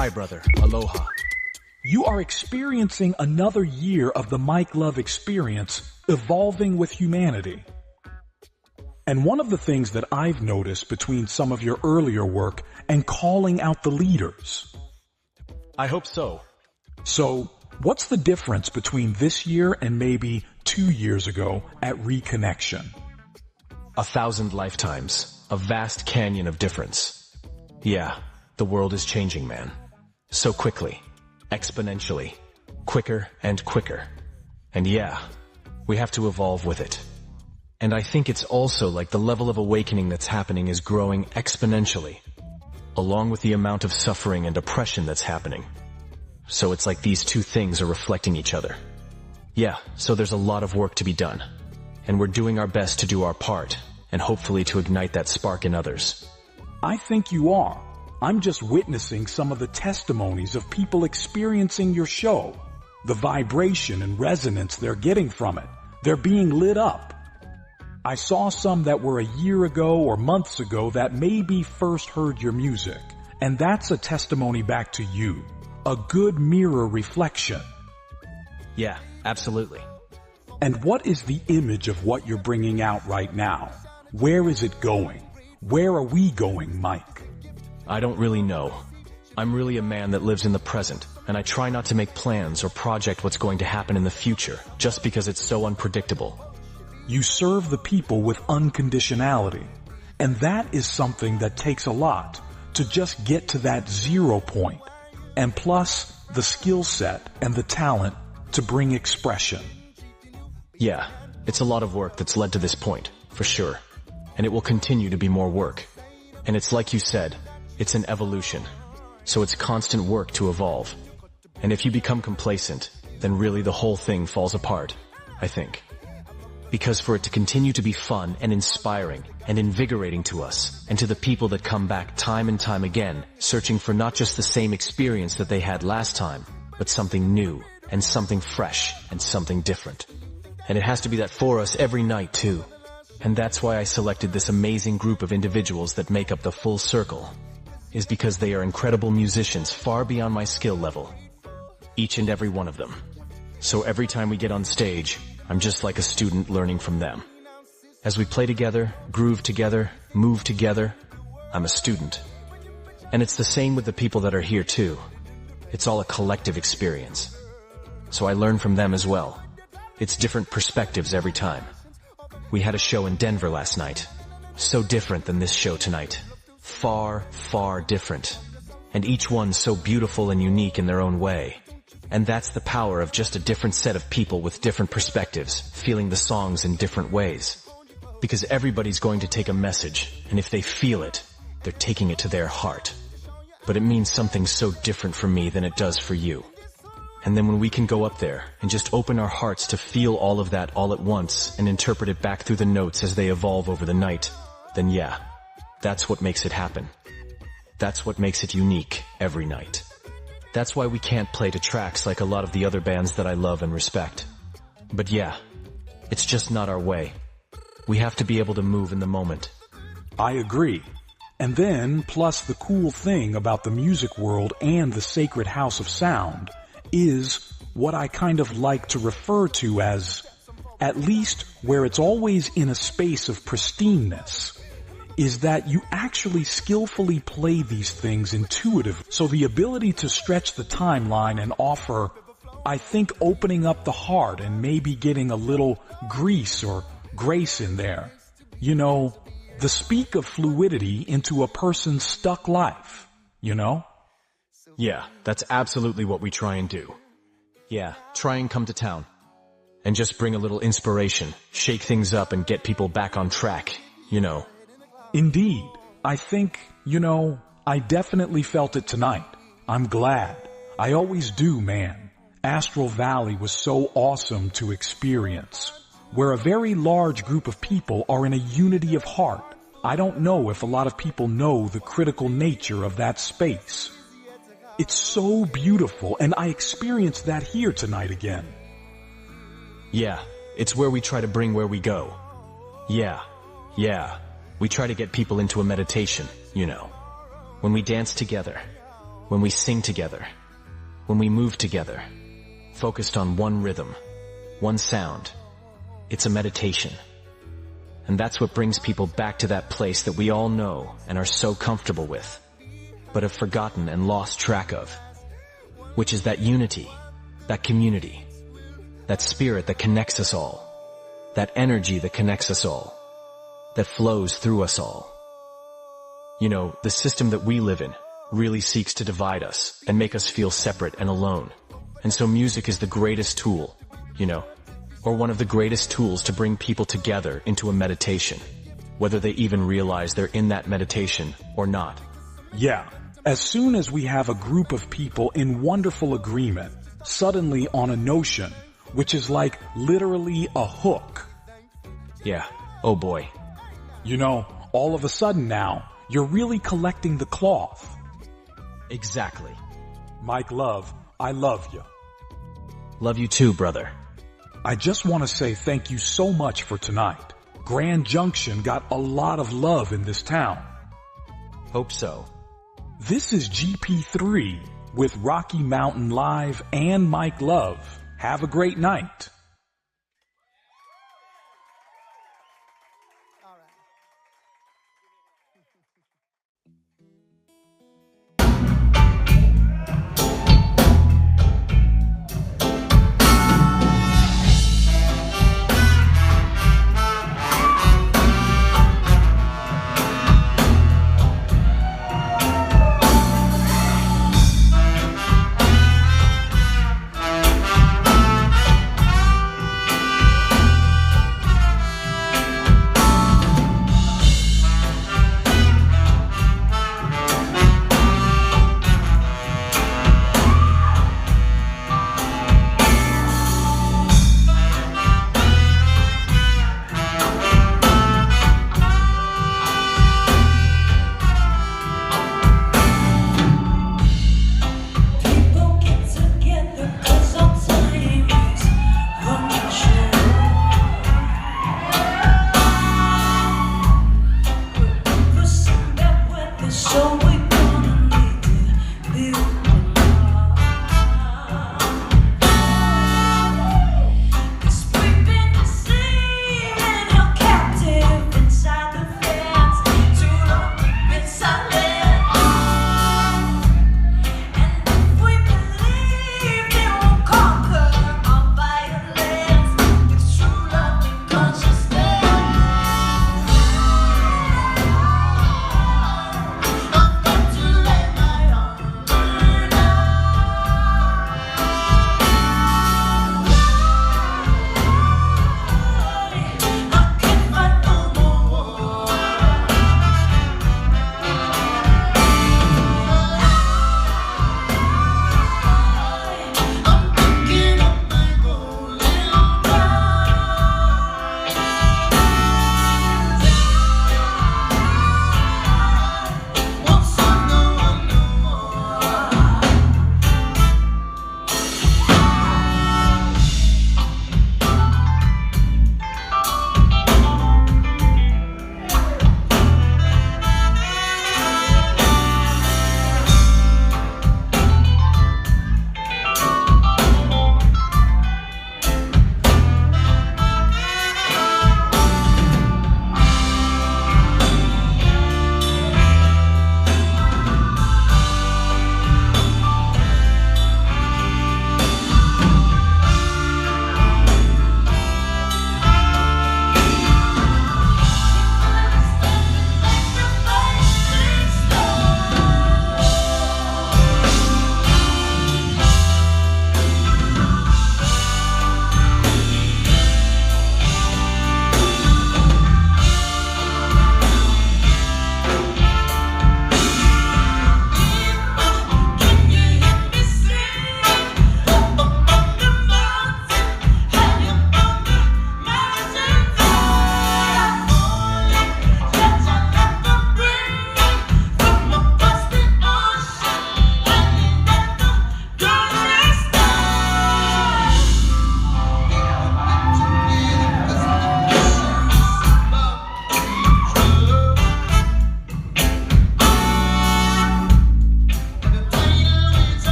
Hi, brother. Aloha. You are experiencing another year of the Mike Love experience, evolving with humanity. And one of the things that I've noticed between some of your earlier work and calling out the leaders. I hope so. So, what's the difference between this year and maybe 2 years ago at Reconnection? 1,000 lifetimes. A vast canyon of difference. Yeah, the world is changing, man. So quickly. Exponentially. Quicker and quicker. And yeah, we have to evolve with it. And I think it's also like the level of awakening that's happening is growing exponentially, along with the amount of suffering and oppression that's happening. So it's like these two things are reflecting each other. Yeah, so there's a lot of work to be done. And we're doing our best to do our part, and hopefully to ignite that spark in others. I think you are. I'm just witnessing some of the testimonies of people experiencing your show. The vibration and resonance they're getting from it. They're being lit up. I saw some that were a year ago or months ago that maybe first heard your music. And that's a testimony back to you. A good mirror reflection. Yeah, absolutely. And what is the image of what you're bringing out right now? Where is it going? Where are we going, Mike? I don't really know. I'm really a man that lives in the present, and I try not to make plans or project what's going to happen in the future, just because it's so unpredictable. You serve the people with unconditionality, and that is something that takes a lot to just get to that 0 point, and plus the skill set and the talent to bring expression. Yeah, it's a lot of work that's led to this point, for sure, and it will continue to be more work. And it's like you said, it's an evolution, so it's constant work to evolve. And if you become complacent, then really the whole thing falls apart, I think. Because for it to continue to be fun and inspiring and invigorating to us, and to the people that come back time and time again, searching for not just the same experience that they had last time, but something new, and something fresh, and something different. And it has to be that for us every night too. And that's why I selected this amazing group of individuals that make up the full circle. Is because they are incredible musicians far beyond my skill level. Each and every one of them. So every time we get on stage, I'm just like a student learning from them. As we play together, groove together, move together, I'm a student. And it's the same with the people that are here too. It's all a collective experience. So I learn from them as well. It's different perspectives every time. We had a show in Denver last night. So different than this show tonight. Far, far different. And each one so beautiful and unique in their own way. And that's the power of just a different set of people with different perspectives, feeling the songs in different ways. Because everybody's going to take a message, and if they feel it, they're taking it to their heart. But it means something so different for me than it does for you. And then when we can go up there and just open our hearts to feel all of that all at once and interpret it back through the notes as they evolve over the night, then yeah. That's what makes it happen. That's what makes it unique every night. That's why we can't play to tracks like a lot of the other bands that I love and respect. But yeah, it's just not our way. We have to be able to move in the moment. I agree. And then, plus the cool thing about the music world and the sacred house of sound is what I kind of like to refer to as, at least where it's always in a space of pristineness, is that you actually skillfully play these things intuitively. So the ability to stretch the timeline and offer, I think, opening up the heart and maybe getting a little grease or grace in there. You know, the speak of fluidity into a person's stuck life, you know? Yeah, that's absolutely what we try and do. Yeah, try and come to town. And just bring a little inspiration, shake things up and get people back on track, you know. Indeed. I think, I definitely felt it tonight. I'm glad. I always do, man. Astral Valley was so awesome to experience, where a very large group of people are in a unity of heart. I don't know if a lot of people know the critical nature of that space. It's so beautiful, and I experienced that here tonight again. Yeah, it's where we try to bring where we go. Yeah. We try to get people into a meditation, you know. When we dance together. when we sing together, when we move together, focused on one rhythm, one sound. It's a meditation. And that's what brings people back to that place that we all know and are so comfortable with, but have forgotten and lost track of, which is that unity, that community, that spirit that connects us all, that energy that connects us all, that flows through us all. You know, the system that we live in really seeks to divide us and make us feel separate and alone. And so music is the greatest tool, you know, or one of the greatest tools to bring people together into a meditation, whether they even realize they're in that meditation or not. Yeah, as soon as we have a group of people in wonderful agreement, suddenly on a notion, which is like literally a hook. Yeah, oh boy. You know, all of a sudden now, you're really collecting the cloth. Exactly. Mike Love, I love you. Love you too, brother. I just want to say thank you so much for tonight. Grand Junction got a lot of love in this town. Hope so. This is GP3 with Rocky Mountain Live and Mike Love. Have a great night. All right.